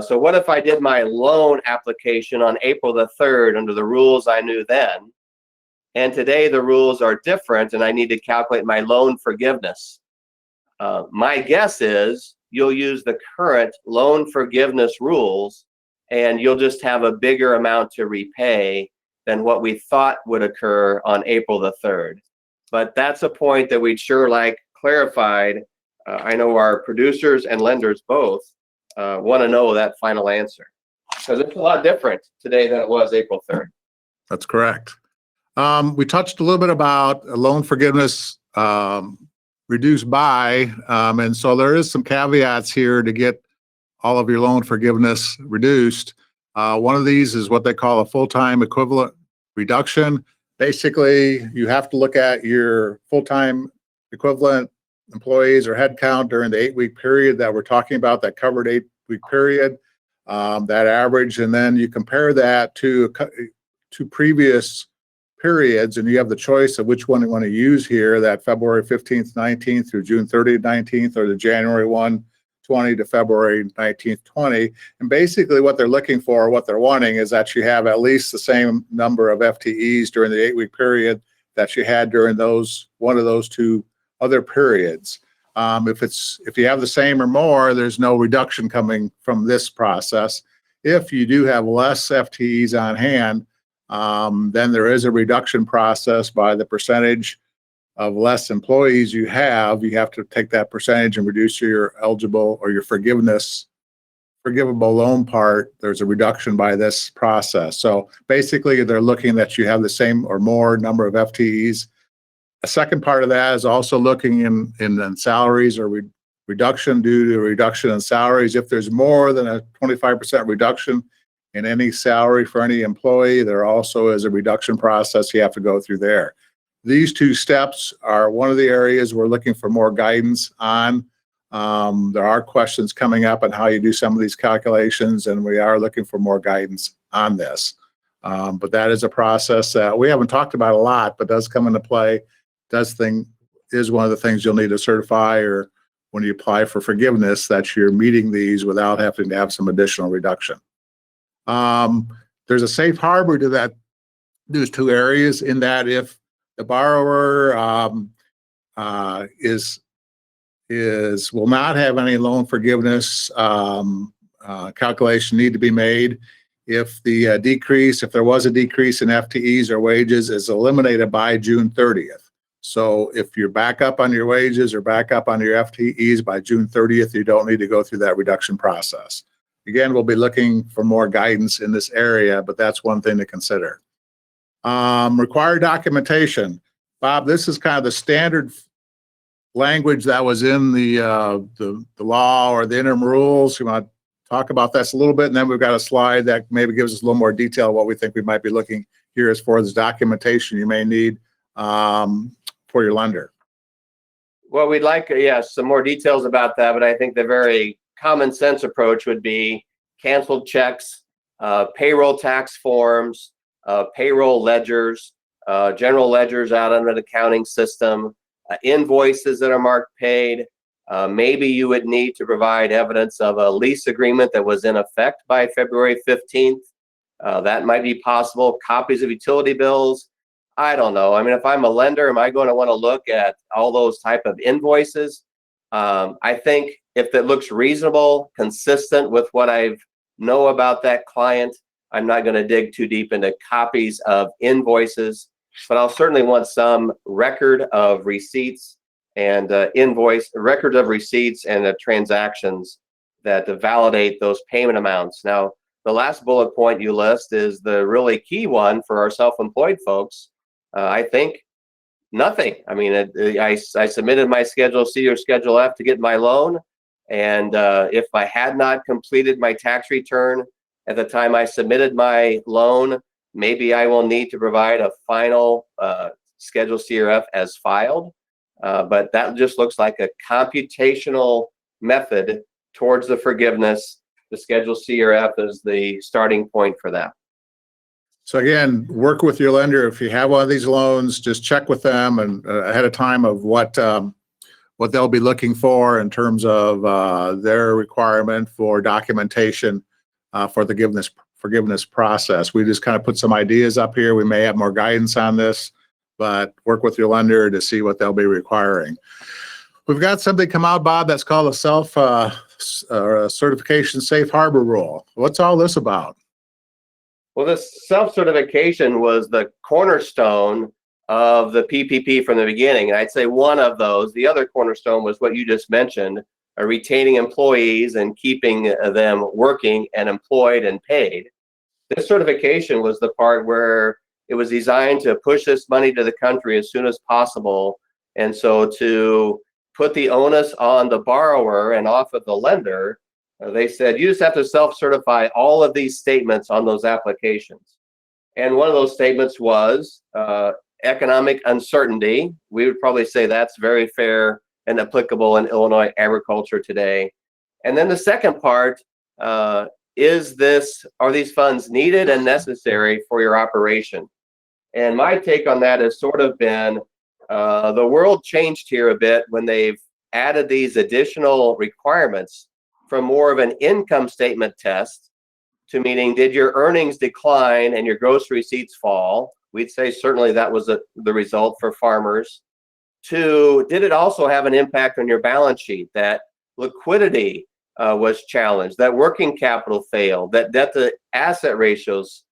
So what if I did my loan application on April the 3rd under the rules I knew then, and today the rules are different and I need to calculate my loan forgiveness? My guess is you'll use the current loan forgiveness rules and you'll just have a bigger amount to repay than what we thought would occur on April the 3rd. But that's a point that we'd sure like clarified. I know our producers and lenders both want to know that final answer, because it's a lot different today than it was April 3rd. That's correct. We touched a little bit about loan forgiveness reduced by, and so there is some caveats here to get all of your loan forgiveness reduced. One of these is what they call a full-time equivalent reduction. Basically, you have to look at your full-time equivalent employees or headcount during the 8-week period that we're talking about, that covered 8-week period, that average, and then you compare that to previous periods, and you have the choice of which one you want to use here, that February 15th, 19th through June 30th, 19th, or the January 1, 20 to February 19th, 20. And basically what they're looking for, what they're wanting is that you have at least the same number of FTEs during the 8-week period that you had during one of those two other periods. If you have the same or more, there's no reduction coming from this process. If you do have less FTEs on hand, then there is a reduction process by the percentage of less employees you have. You have to take that percentage and reduce your eligible or your forgivable loan part. There's a reduction by this process. So basically, they're looking that you have the same or more number of FTEs. A second part of that is also looking in salaries or reduction due to a reduction in salaries. If there's more than a 25% reduction in any salary for any employee, there also is a reduction process you have to go through there. These two steps are one of the areas we're looking for more guidance on. There are questions coming up on how you do some of these calculations, and we are looking for more guidance on this. But that is a process that we haven't talked about a lot, but does come into play. Is one of the things you'll need to certify, or when you apply for forgiveness, that you're meeting these without having to have some additional reduction. There's a safe harbor to that. There's two areas in that if the borrower will not have any loan forgiveness calculation need to be made if there was a decrease in FTEs or wages is eliminated by June 30th. So if you're back up on your wages or back up on your FTEs by June 30th, you don't need to go through that reduction process. Again, we'll be looking for more guidance in this area, but that's one thing to consider. Required documentation. Bob, this is kind of the standard language that was in the law or the interim rules. You want to talk about this a little bit, and then we've got a slide that maybe gives us a little more detail of what we think we might be looking here as far as documentation you may need for your lender. Well, we'd like, some more details about that, but I think the very common sense approach would be canceled checks, payroll tax forms, payroll ledgers, general ledgers out under the accounting system, invoices that are marked paid, Maybe you would need to provide evidence of a lease agreement that was in effect by February 15th. That might be possible. Copies of utility bills. I don't know. I mean, if I'm a lender, am I going to want to look at all those type of invoices? I think if it looks reasonable, consistent with what I know about that client, I'm not going to dig too deep into copies of invoices, but I'll certainly want some record of receipts and records of receipts and transactions that validate those payment amounts. Now, the last bullet point you list is the really key one for our self-employed folks. I think nothing. I mean, I submitted my Schedule C or Schedule F to get my loan, and if I had not completed my tax return at the time I submitted my loan, maybe I will need to provide a final Schedule C or F as filed. But that just looks like a computational method towards the forgiveness. The Schedule C or F is the starting point for that. So again, work with your lender. If you have one of these loans, just check with them and ahead of time of what they'll be looking for in terms of their requirement for documentation for the forgiveness process. We just kind of put some ideas up here. We may have more guidance on this, but work with your lender to see what they'll be requiring. We've got something come out, Bob, that's called a certification safe harbor rule. What's all this about? Well, this self-certification was the cornerstone of the PPP from the beginning. And I'd say one of those. The other cornerstone was what you just mentioned, retaining employees and keeping them working and employed and paid. This certification was the part where it was designed to push this money to the country as soon as possible. And so to put the onus on the borrower and off of the lender, they said, you just have to self-certify all of these statements on those applications. And one of those statements was economic uncertainty. We would probably say that's very fair and applicable in Illinois agriculture today. And then the second part, are these funds needed and necessary for your operation? And my take on that has sort of been, the world changed here a bit when they've added these additional requirements from more of an income statement test to meaning, did your earnings decline and your gross receipts fall? We'd say certainly that was the result for farmers. To, did it also have an impact on your balance sheet? That liquidity was challenged, that working capital failed, that debt to asset ratios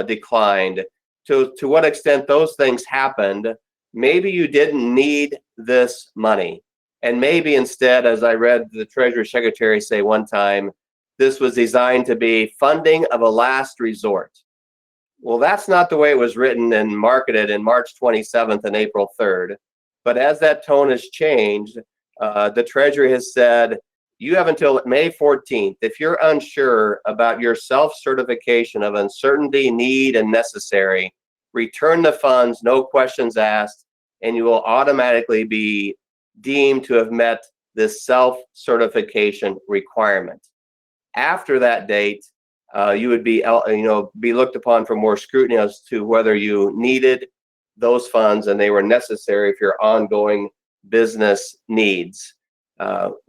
declined. To what extent those things happened, maybe you didn't need this money. And maybe instead, as I read the Treasury Secretary say one time, this was designed to be funding of a last resort. Well, that's not the way it was written and marketed in March 27th and April 3rd. But as that tone has changed, the Treasury has said, you have until May 14th. If you're unsure about your self-certification of uncertainty, need, and necessary, return the funds, no questions asked, and you will automatically be deemed to have met this self-certification requirement. After that date, you would be looked upon for more scrutiny as to whether you needed those funds and they were necessary for your ongoing business needs.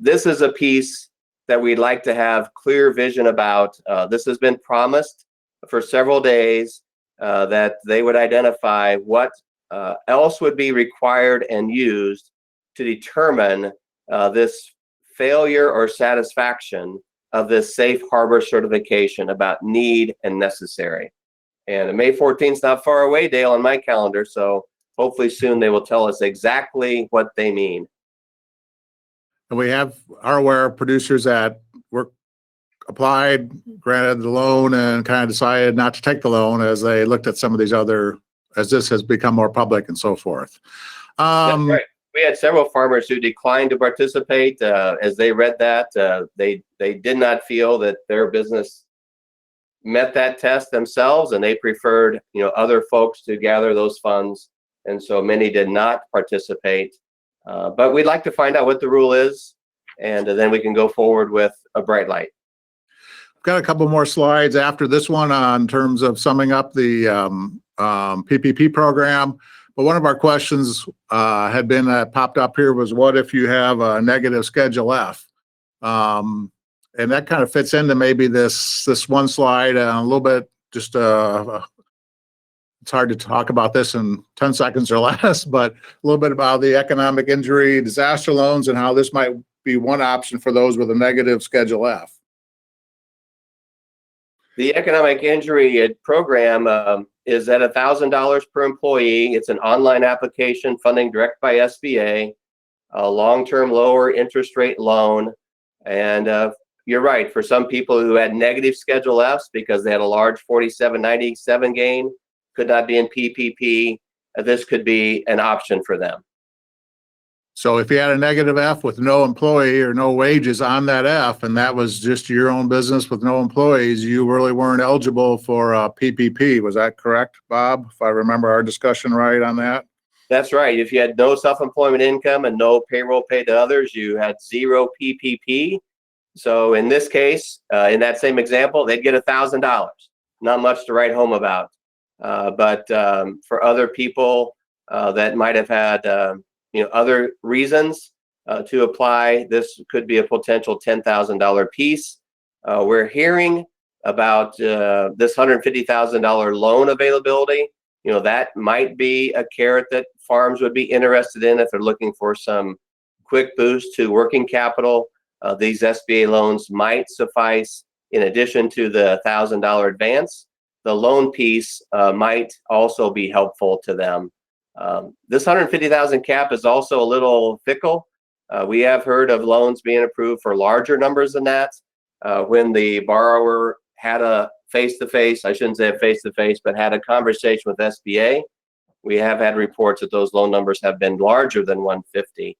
This is a piece that we'd like to have clear vision about. This has been promised for several days, that they would identify what else would be required and used to determine this failure or satisfaction of this safe harbor certification about need and necessary. And May 14th is not far away, Dale, on my calendar, so hopefully soon they will tell us exactly what they mean. And we are aware of producers that applied, granted the loan, and kind of decided not to take the loan as they looked at some of these as this has become more public and so forth. That's right. We had several farmers who declined to participate as they read that. They did not feel that their business met that test themselves, and they preferred other folks to gather those funds, and so many did not participate. But we'd like to find out what the rule is, and then we can go forward with a bright light. I've got a couple more slides after this one on terms of summing up the PPP program. But one of our questions had been popped up here was, what if you have a negative Schedule F? And that kind of fits into maybe this one slide a little bit. Just it's hard to talk about this in 10 seconds or less, but a little bit about the economic injury disaster loans and how this might be one option for those with a negative Schedule F. The economic injury program is at $1,000 per employee. It's an online application funding direct by SBA, a long-term lower interest rate loan. And you're right, for some people who had negative Schedule Fs because they had a large 4797 gain, could not be in PPP, this could be an option for them. So if you had a negative F with no employee or no wages on that F, and that was just your own business with no employees, you really weren't eligible for PPP. Was that correct, Bob? If I remember our discussion right on that? That's right. If you had no self-employment income and no payroll paid to others, you had zero PPP. So in this case, in that same example, they'd get $1,000. Not much to write home about. But for other people that might have had other reasons to apply, this could be a potential $10,000 piece. We're hearing about this $150,000 loan availability. That might be a carrot that farms would be interested in if they're looking for some quick boost to working capital. These SBA loans might suffice in addition to the $1,000 advance. The loan piece might also be helpful to them. This 150,000 cap is also a little fickle. We have heard of loans being approved for larger numbers than that. When the borrower had a face-to-face, I shouldn't say a face-to-face, but had a conversation with SBA, we have had reports that those loan numbers have been larger than 150.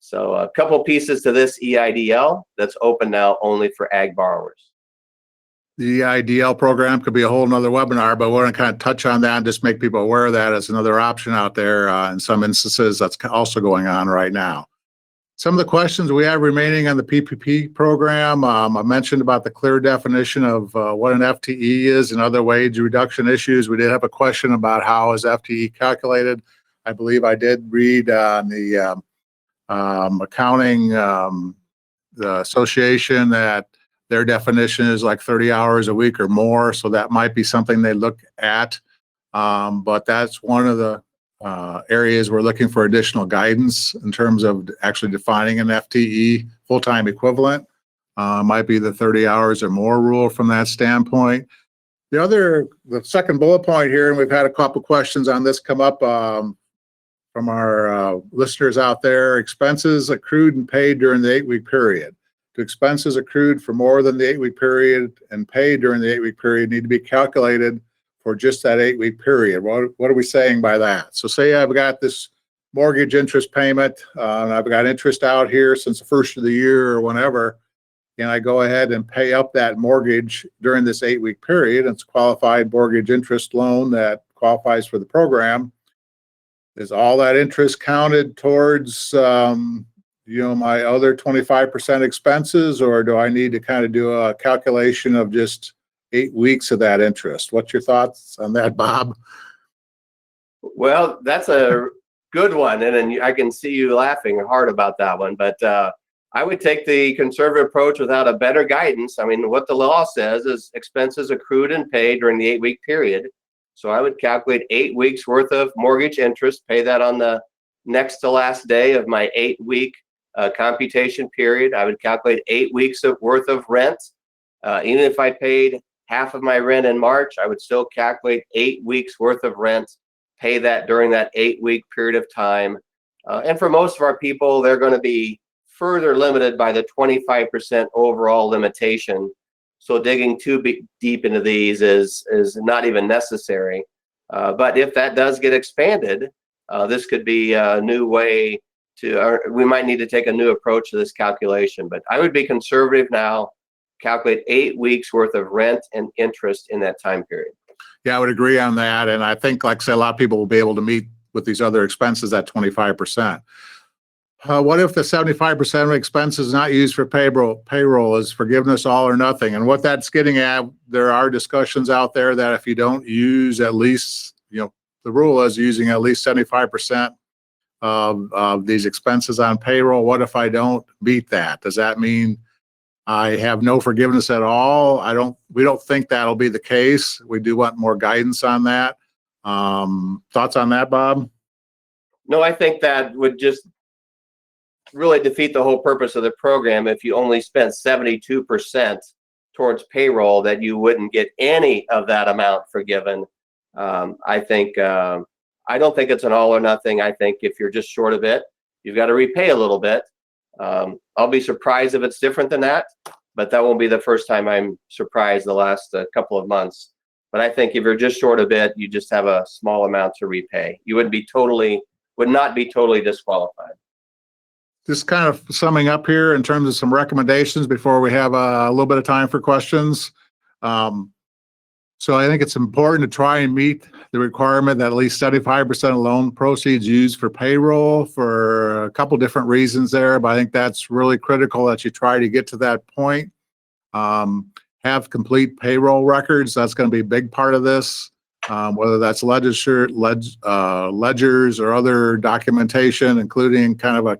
So a couple pieces to this EIDL that's open now only for ag borrowers. The EIDL program could be a whole nother webinar, but we're going to kind of touch on that and just make people aware of that as another option out there. In some instances, that's also going on right now. Some of the questions we have remaining on the PPP program, I mentioned about the clear definition of what an FTE is and other wage reduction issues. We did have a question about how is FTE calculated. I believe I did read on the accounting, the association, that their definition is like 30 hours a week or more. So that might be something they look at. But that's one of the areas we're looking for additional guidance in terms of actually defining an FTE full-time equivalent. Might be the 30 hours or more rule from that standpoint. The second bullet point here, and we've had a couple questions on this come up from our listeners out there: expenses accrued and paid during the 8-week period. Do expenses accrued for more than the 8-week period and paid during the 8-week period need to be calculated for just that 8-week period? What are we saying by that? So say I've got this mortgage interest payment, and I've got interest out here since the first of the year or whenever, and I go ahead and pay up that mortgage during this 8-week period. It's a qualified mortgage interest loan that qualifies for the program. Is all that interest counted towards my other 25% expenses, or do I need to kind of do a calculation of just 8 weeks of that interest? What's your thoughts on that, Bob? Well, that's a good one, and I can see you laughing hard about that one. But I would take the conservative approach without a better guidance. I mean, what the law says is expenses accrued and paid during the 8-week period. So I would calculate 8 weeks worth of mortgage interest, pay that on the next to last day of my 8-week computation period. I would calculate 8 weeks worth of rent. Even if I paid half of my rent in March, I would still calculate 8 weeks worth of rent, pay that during that 8-week period of time. And for most of our people, they're going to be further limited by the 25% overall limitation. So digging too deep into these is not even necessary. But if that does get expanded, this could be a new way we might need to take a new approach to this calculation. But I would be conservative now, calculate 8 weeks worth of rent and interest in that time period. Yeah, I would agree on that. And I think, like I said, a lot of people will be able to meet with these other expenses at 25%. What if the 75% of expenses not used for payroll is forgiveness all or nothing? And what that's getting at, there are discussions out there that if you don't use at least the rule is using at least 75% of these expenses on payroll. What if I don't meet that? Does that mean I have no forgiveness at all? We don't think that'll be the case. We do want more guidance on that. Thoughts on that, Bob? No, I think that would just really defeat the whole purpose of the program if you only spent 72% towards payroll, that you wouldn't get any of that amount forgiven. I don't think it's an all or nothing. I think if you're just short of it, you've got to repay a little bit. I'll be surprised if it's different than that, but that won't be the first time I'm surprised the last couple of months. But I think if you're just short a bit, you just have a small amount to repay. You would not be totally disqualified. Just kind of summing up here in terms of some recommendations before we have a little bit of time for questions. So I think it's important to try and meet the requirement that at least 75% of loan proceeds used for payroll, for a couple different reasons there, but I think that's really critical that you try to get to that point. Have complete payroll records. That's going to be a big part of this, whether that's ledgers or other documentation, including kind of a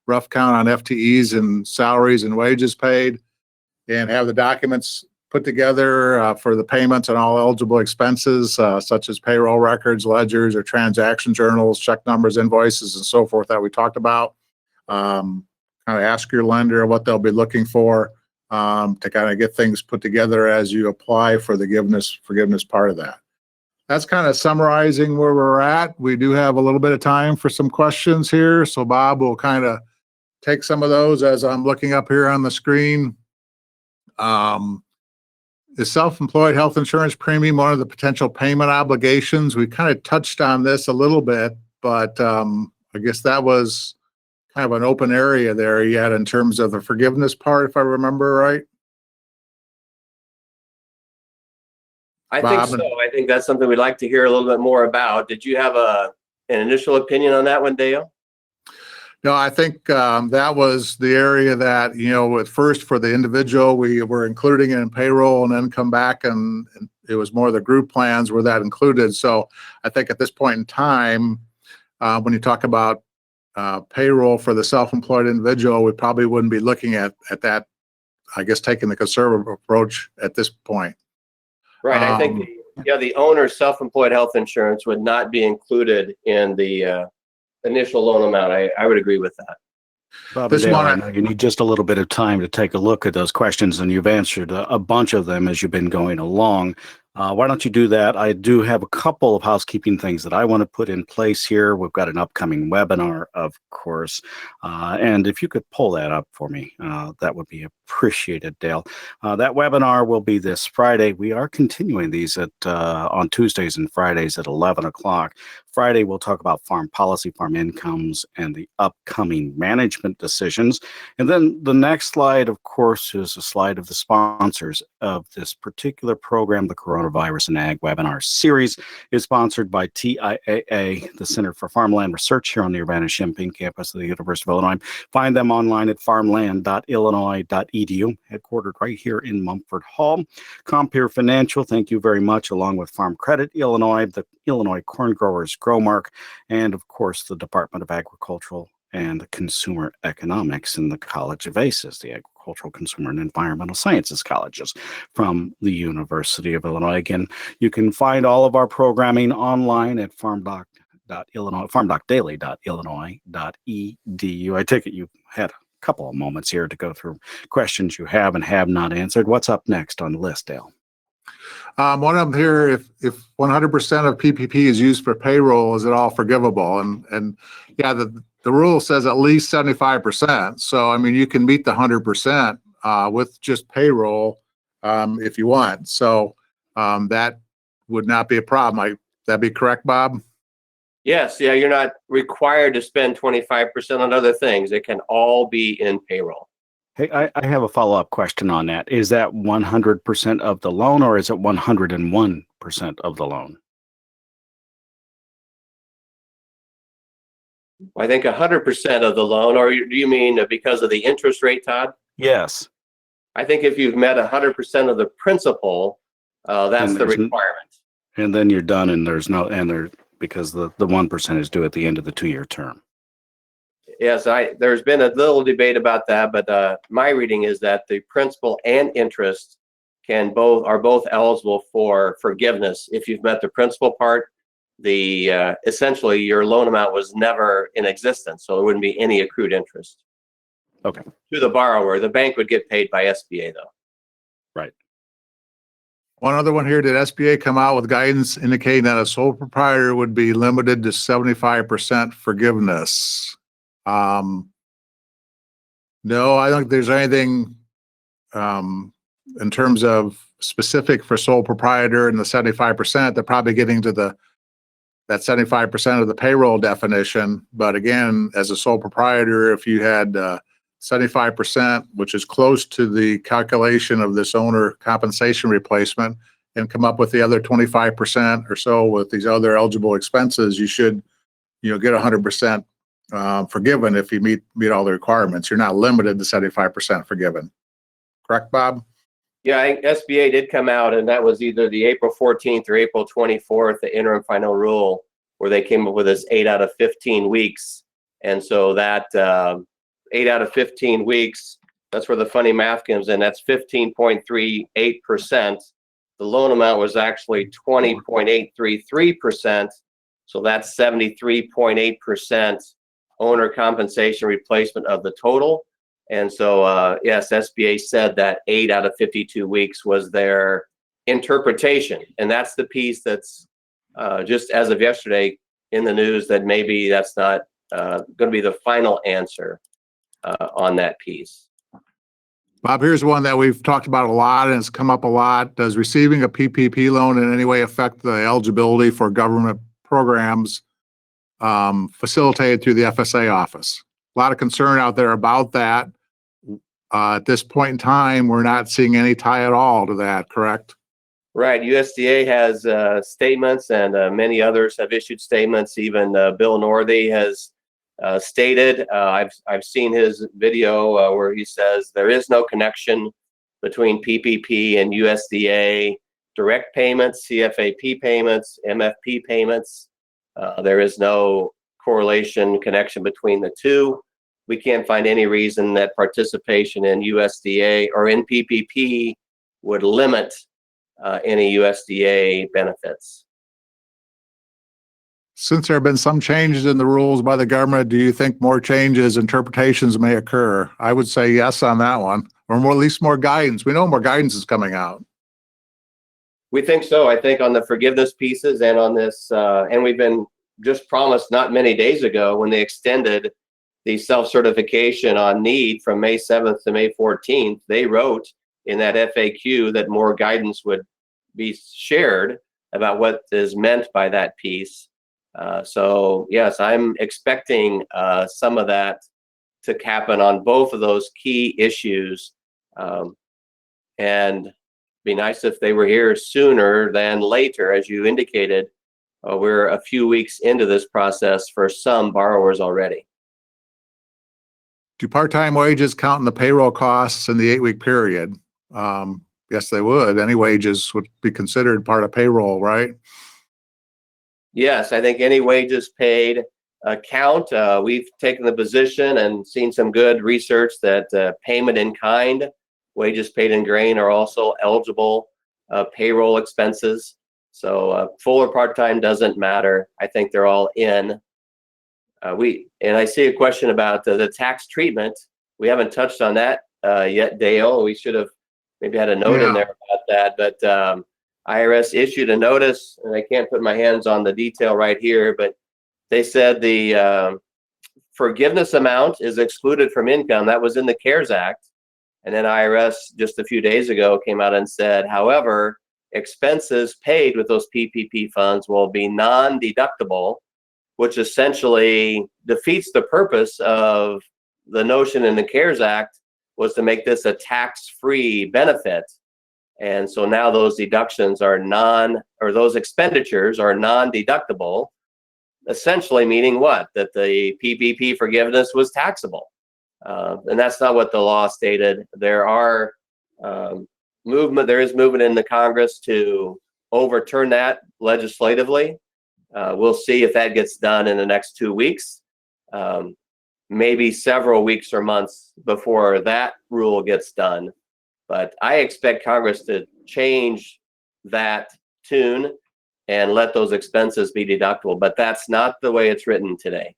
rough count on FTEs and salaries and wages paid, and have the documents put together for the payments and all eligible expenses, such as payroll records, ledgers, or transaction journals, check numbers, invoices, and so forth that we talked about. Kind of ask your lender what they'll be looking for to kind of get things put together as you apply for the forgiveness part of that. That's kind of summarizing where we're at. We do have a little bit of time for some questions here, so Bob will kind of take some of those as I'm looking up here on the screen. Is self-employed health insurance premium one of the potential payment obligations? We kind of touched on this a little bit, but I guess that was kind of an open area there yet in terms of the forgiveness part, if I remember right. I think so. I think that's something we'd like to hear a little bit more about. Did you have an initial opinion on that one, Dale? No, I think that was the area that, at first for the individual, we were including it in payroll, and then come back and it was more the group plans where that included. So I think at this point in time, when you talk about payroll for the self-employed individual, we probably wouldn't be looking at that, I guess, taking the conservative approach at this point. Right. I think the owner's self-employed health insurance would not be included in the initial loan amount. I would agree with that. Bob and Dale, I know you need just a little bit of time to take a look at those questions, and you've answered a bunch of them as you've been going along. Why don't you do that? I do have a couple of housekeeping things that I want to put in place here. We've got an upcoming webinar, of course, and if you could pull that up for me, that would be appreciated, Dale. That webinar will be this Friday. We are continuing these on Tuesdays and Fridays at 11 o'clock. Friday, we'll talk about farm policy, farm incomes, and the upcoming management decisions. And then the next slide, of course, is a slide of the sponsors of this particular program. The Coronavirus and Ag webinar series is sponsored by TIAA, the Center for Farmland Research here on the Urbana-Champaign campus of the University of Illinois. Find them online at farmland.illinois.edu, headquartered right here in Mumford Hall. Compeer Financial, thank you very much, along with Farm Credit Illinois, the Illinois Corn Growers Growmark, and of course the Department of Agricultural and Consumer Economics in the College of ACES, the Agricultural, Consumer, and Environmental Sciences colleges from the University of Illinois. Again, you can find all of our programming online at farmdocdaily.illinois.edu. I take it you had a couple of moments here to go through questions you have and have not answered. What's up next on the list, Dale? One of them here, if 100% of PPP is used for payroll, is it all forgivable? And yeah, the rule says at least 75%. So, I mean, you can meet the 100% with just payroll if you want. So that would not be a problem. That'd be correct, Bob? Yes. Yeah, you're not required to spend 25% on other things. It can all be in payroll. Hey, I have a follow-up question on that. Is that 100% of the loan, or is it 101% of the loan? I think 100% of the loan, or do you mean because of the interest rate, Todd? Yes. I think if you've met 100% of the principal, that's the requirement. And then you're done, and because the 1% is due at the end of the 2-year term. Yes, there's been a little debate about that, but my reading is that the principal and interest are both eligible for forgiveness if you've met the principal part. Essentially your loan amount was never in existence, so there wouldn't be any accrued interest. Okay. To the borrower. The bank would get paid by SBA though. Right. One other one here, did SBA come out with guidance indicating that a sole proprietor would be limited to 75% forgiveness? No, I don't think there's anything in terms of specific for sole proprietor and the 75%. They're probably getting to that 75% of the payroll definition. But again, as a sole proprietor, if you had 75%, which is close to the calculation of this owner compensation replacement, and come up with the other 25% or so with these other eligible expenses, you should, get 100% forgiven if you meet all the requirements. You're not limited to 75% forgiven. Correct, Bob? Yeah, I think SBA did come out, and that was either the April 14th or April 24th, the interim final rule, where they came up with this 8 out of 15 weeks. And so that 8 out of 15 weeks, that's where the funny math comes in. That's 15.38%. The loan amount was actually 20.833%. So that's 73.8% owner compensation replacement of the total. And so, yes, SBA said that 8 out of 52 weeks was their interpretation. And that's the piece that's just as of yesterday in the news, that maybe that's not going to be the final answer on that piece. Bob, here's one that we've talked about a lot and it's come up a lot. Does receiving a PPP loan in any way affect the eligibility for government programs facilitated through the FSA office? A lot of concern out there about that. At this point in time, we're not seeing any tie at all to that, correct? Right. USDA has statements, and many others have issued statements. Even Bill Northey has stated. I've seen his video where he says there is no connection between PPP and USDA direct payments, CFAP payments, MFP payments. There is no correlation connection between the two. We can't find any reason that participation in USDA or in PPP would limit any USDA benefits. Since there have been some changes in the rules by the government, do you think more changes, interpretations may occur? I would say yes on that one, or at least more guidance. We know more guidance is coming out. We think so. I think on the forgiveness pieces and on this, and we've been just promised not many days ago when they extended the self-certification on need from May 7th to May 14th, they wrote in that FAQ that more guidance would be shared about what is meant by that piece. So yes, I'm expecting some of that to happen on both of those key issues. And be nice if they were here sooner than later. As you indicated, we're a few weeks into this process for some borrowers already. Do part-time wages count in the payroll costs in the 8-week period? Yes, they would. Any wages would be considered part of payroll, right? Yes, I think any wages paid count. We've taken the position and seen some good research that payment in kind, wages paid in grain, are also eligible payroll expenses. So full or part-time doesn't matter. I think they're all in. And I see a question about the tax treatment. We haven't touched on that yet, Dale. We should have maybe had a note in there about that. But IRS issued a notice, and I can't put my hands on the detail right here, but they said the forgiveness amount is excluded from income. That was in the CARES Act. And then IRS just a few days ago came out and said, however, expenses paid with those PPP funds will be non-deductible, which essentially defeats the purpose of the notion in the CARES Act was to make this a tax-free benefit. And so now those deductions are those expenditures are non-deductible, essentially meaning what? That the PPP forgiveness was taxable. And that's not what the law stated. There is movement in the Congress to overturn that legislatively. We'll see if that gets done in the next 2 weeks, maybe several weeks or months before that rule gets done. But I expect Congress to change that tune and let those expenses be deductible. But that's not the way it's written today.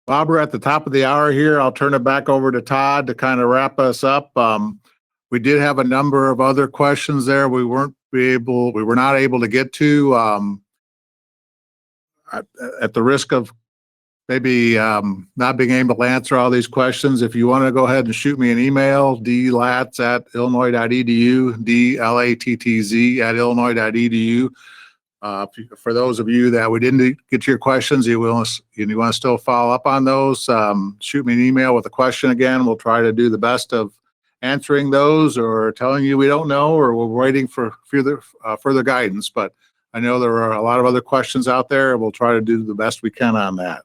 Bob, we're at the top of the hour here. I'll turn it back over to Todd to kind of wrap us up. We did have a number of other questions there we were not able to get to. At the risk of maybe not being able to answer all these questions, if you want to go ahead and shoot me an email, dlattz@illinois.edu, dlattz@illinois.edu. For those of you that we didn't get to your questions, you want to still follow up on those, shoot me an email with a question again. We'll try to do the best of answering those or telling you we don't know, or we're waiting for further guidance. But I know there are a lot of other questions out there. We'll try to do the best we can on that.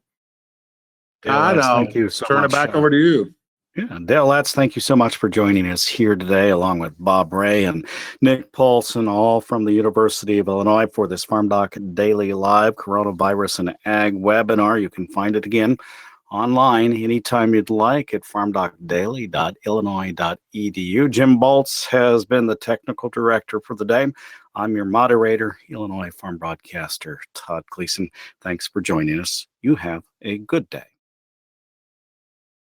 Todd, thank you so much. Turn it back over to you. Yeah, Dale Lattz, thank you so much for joining us here today, along with Bob Ray and Nick Paulson, all from the University of Illinois, for this FarmDoc Daily Live Coronavirus and Ag webinar. You can find it again online anytime you'd like at farmdocdaily.illinois.edu. Jim Baltz has been the technical director for the day. I'm your moderator, Illinois farm broadcaster Todd Gleason. Thanks for joining us. You have a good day.